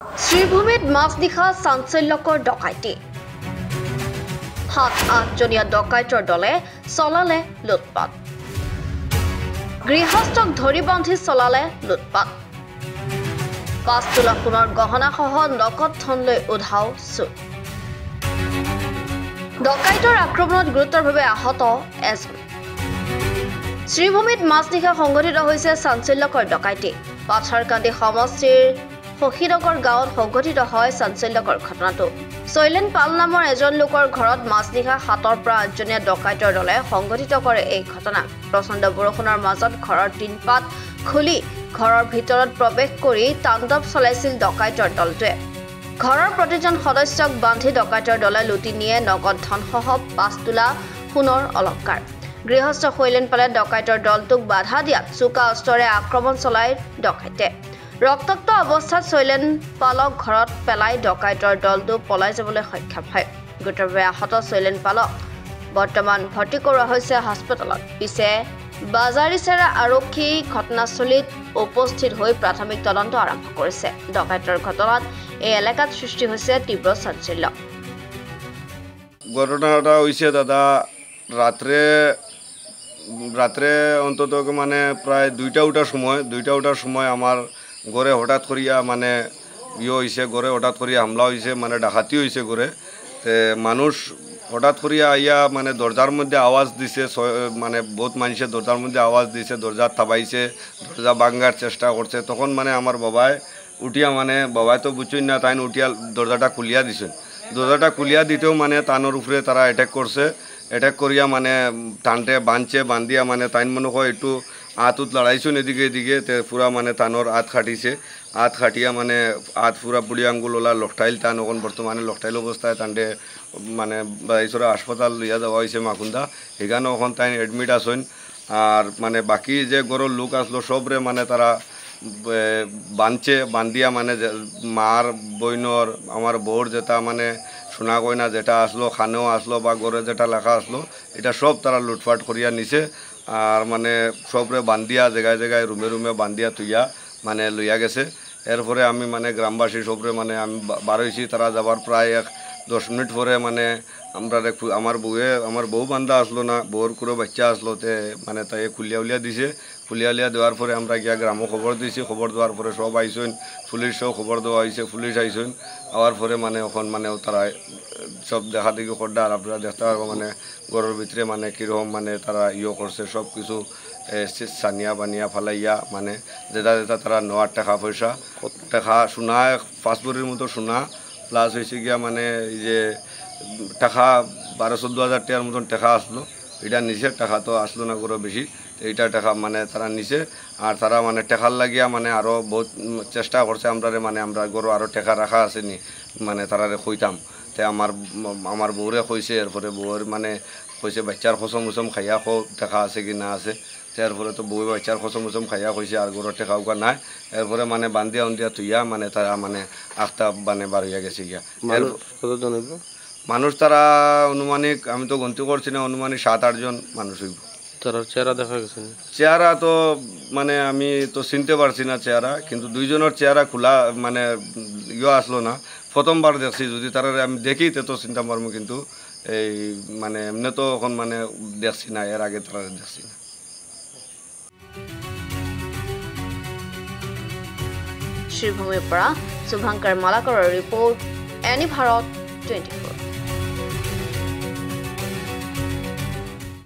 শ্ৰীভূমিত মাজনিশা চাঞ্চল্যকৰ ডকাইতি 7-8জনীয়া ডকাইতৰ দলে চলালে লুটপাট গৃহস্থক ধৰি বান্ধি চলালে লুটপাট 5 তোলা সোণৰ গহনাসহ নগদ ধন লৈ উধাও চুৰ ডকাইতৰ আক্ৰমণত গুৰুতৰভাৱে আহত এজন শ্ৰীভূমিত মাজনিশা সংঘটিত হৈছে চাঞ্চল্যকৰ ডকাইতি পাথাৰকান্দি সমষ্টিৰ হকিনগৰ গাঁৱত সংঘটিত হয় চাঞ্চল্যকৰ ঘটনাটো শৈলেন পাল নামৰ এজন লোকৰ ঘৰত মাজনিশা 7ৰ পৰা 8জনীয়া ডকাইতৰ দলে সংঘটিত কৰে এই ঘটনা প্ৰচণ্ড বৰষুণৰ মাজত ঘৰৰ টিনপাত খুলি ঘৰৰ ভিতৰত প্ৰৱেশ কৰি তাণ্ডৱ চলাইছিল ডকাইতৰ দলটোৱে ঘৰৰ প্ৰতিজন সদস্যক বান্ধি ডকাইতৰ দলে লুটি নিয়ে নগদ ধনসহ 5 তোলা সোণৰ অলংকাৰ গৃহস্থ শৈলেন পালে ডকাইতৰ দলটোক বাধা দিয়াত চোকা অস্ত্ৰৰে আক্ৰমণ চলাই ডকাইতে ৰক্তাক্ত অৱস্থাত শৈলেন পালক ঘৰত পেলাই ডকাইতৰ দলটো পলাই যাবলৈ সক্ষম হয় গুৰুতৰভাৱে আহত শৈলেন পালক বৰ্তমান ভৰ্তি কৰোৱা হৈছে হাস্পতালত পিছে বাজাৰিচেৰা আৰক্ষী ঘটনাস্থলীত উপস্থিত হৈ প্ৰাথমিক তদন্ত আৰম্ভ কৰিছে ডকাইতৰ ঘটনাত এই এলেকাত সৃষ্টি হৈছে তীব্ৰ চাঞ্চল্য ঘটনাটা হৈছে দাদা রাত্রে অন্তত মানে প্রায় 2টা উঠার সময় আমার ঘরে হঠাৎ করিয়া মানে হয়েছে ঘরে হঠাৎ করিয়া হামলা হয়েছে মানে ডাকাতি হয়েছে ঘরে মানুষ হঠাৎ করিয়া আইয়া মানে দরজার মধ্যে আওয়াজ দিছে মানে বহুত মানুষের দরজার মধ্যে আওয়াজ দিছে দরজা থাবাইছে দরজা ভাঙার চেষ্টা করছে তখন মানে আমার বাবায় উঠিয়া মানে বাবাই তো বুঝছেন না তাই উঠিয়া দরজাটা খুলিয়া দিছেন দরজাটা খুলিয়া দিতেও মানে তানোর উপরে তারা অ্যাটাক করছে অ্যাটাক করিয়া মানে টানতে বান্ধিয়া মানে তাইন মনে হয় একটু আঁতুত লড়াইছেন এদিকে পুরা মানে তানোর আত খাটিয়া মানে আত পুরা বুড়ি আঙ্গুল ওলা লকটাইল টান এখন বর্তমানে লকটাইল অবস্থায় টানতে মানে বাইছরা হাসপাতাল লইয়া যাওয়া হয়েছে মাকুন্দা এখানে এখন তাই এডমিট আছেন আর মানে বাকি যে গরুর লোক আসলো সবরে মানে তারা বান্ধিয়া মানে মার বইনর আমার বউর যেটা মানে সোনা গয়না যেটা আসলো খানেও আসলো বা গড়ে যেটা লেখা আসলো এটা সব তারা লুটপাট করিয়া নিছে আর মানে সবরে বান্ধিয়া জায়গায় রুমে বান্ধিয়া তুইয়া মানে লইয়া গেছে এরপরে আমি মানে গ্রামবাসী সবরে মানে আমি বার হয়েছি তারা যাবার প্রায় 10 মিনিট পরে মানে আমরা আমার বউ বান্ধা আসলো না বউর করে বাচ্চা আসলো তে মানে তাই খুলিয়া দিছে খুলিয়া দেওয়ার পরে আমরা গিয়া গ্রামও খবর দিয়েছি খবর দেওয়ার পরে সব আইসেন পুলিশও খবর দেওয়া হয়েছে পুলিশ আইসেন আওয়ার পরে মানে এখন মানে তারা সব দেখা দেখি করডা আর আপনারা দেখতে পারবো মানে ঘরের ভিতরে মানে কীরকম মানে তারা করছে সব কিছু সানিয়া বানিয়া ফালাইয়া মানে যেটা তারা নেওয়ার টাকা পয়সা সোনা 5 ভরির মতো সোনা প্লাস হয়েছে গিয়া মানে এই যে টাকা 12-14 হাজার টাকার মতন টাকা আসলো এটা নিচে টাকা তো আসলো না করে বেশি এইটা টাকা মানে তারা নিচে আর তারা মানে টাকার লাগিয়া মানে আরও বহুত চেষ্টা করছে মানে আমরা গরু আরও টাকা রাখা আছে নি মানে তারারে কইতাম তে আমার বউরে কইছে এরপরে বউর মানে কইছে বাচ্চার খসম খাইয়া টাকা আছে কি না আছে এরপরে তো বউ বাচ্চার খসম খাইয়া কইছে আর গরুর টাকা উকা নাই এরপরে মানে বান্ধিয়া তুইয়া মানে তারা মানে আখটা মানে বার হইয়া গেছে গিয়া মানুষ তারা অনুমানিক আমি তো গন্তি করছি না অনুমানিক 7-8 জন মানুষ হইব তার চেহারা দেখা গেছে চেহারা তো মানে আমি তো চিনতে পারছি না চেহারা কিন্তু 2 জনের চেহারা খোলা মানে আসলো না প্রথমবার দেখছি যদি তারা আমি দেখি তো চিন্তা পারবো কিন্তু এই মানে এমনি তো এখন মানে দেখছি না এর আগে তারা দেখছি না শ্ৰীভূমিৰ পৰা শুভঙ্কৰ মালাকৰৰ ৰিপৰ্ট এনি ভাৰত 24